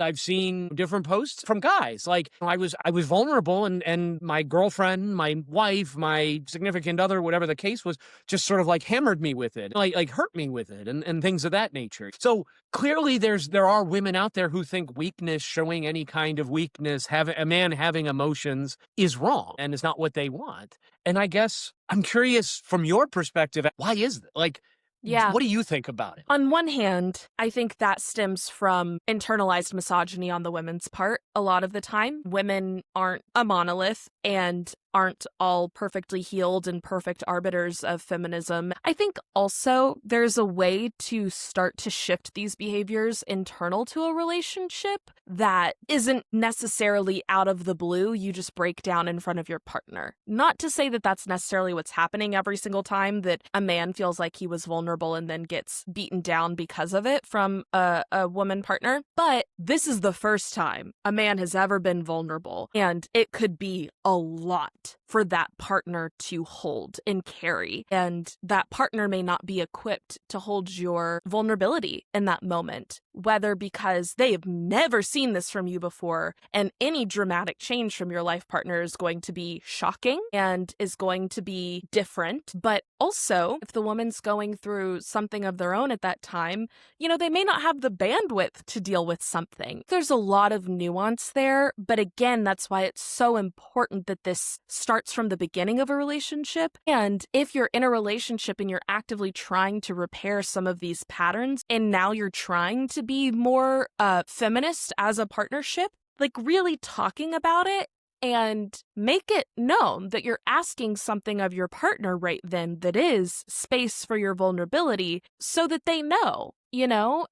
I've seen different posts from guys. Like I was vulnerable and my girlfriend, my wife, my significant other, whatever the case was, just sort of like hammered me with it, like hurt me with it and things of that nature. So clearly there are women out there who think weakness, showing any kind of weakness, having a man having emotions is wrong and is not what they want. And I guess I'm curious from your perspective, why is that? Like, Yeah. what do you think about it? On one hand, I think that stems from internalized misogyny on the women's part. A lot of the time, women aren't a monolith and aren't all perfectly healed and perfect arbiters of feminism. I think also there's a way to start to shift these behaviors internal to a relationship that isn't necessarily out of the blue. You just break down in front of your partner. Not to say that that's necessarily what's happening every single time that a man feels like he was vulnerable and then gets beaten down because of it from a woman partner, but this is the first time a man has ever been vulnerable, and it could be a lot for that partner to hold and carry. And that partner may not be equipped to hold your vulnerability in that moment, whether because they have never seen this from you before, and any dramatic change from your life partner is going to be shocking and is going to be different. But also, if the woman's going through something of their own at that time, they may not have the bandwidth to deal with something. There's a lot of nuance there, but again, that's why it's so important that this starts from the beginning of a relationship. And if you're in a relationship and you're actively trying to repair some of these patterns, and now you're trying to be more feminist as a partnership, like really talking about it and make it known that you're asking something of your partner right then that is space for your vulnerability so that they know.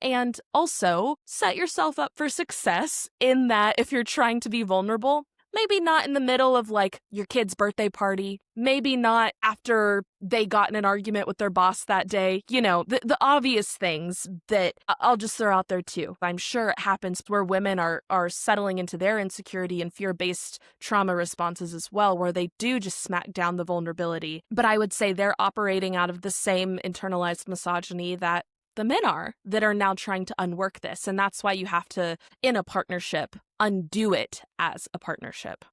And also set yourself up for success in that if you're trying to be vulnerable, maybe not in the middle of like your kid's birthday party, maybe not after they got in an argument with their boss that day, the obvious things that I'll just throw out there too. I'm sure it happens where women are settling into their insecurity and fear-based trauma responses as well, where they do just smack down the vulnerability. But I would say they're operating out of the same internalized misogyny that the men are that are now trying to unwork this. And that's why you have to, in a partnership, undo it as a partnership.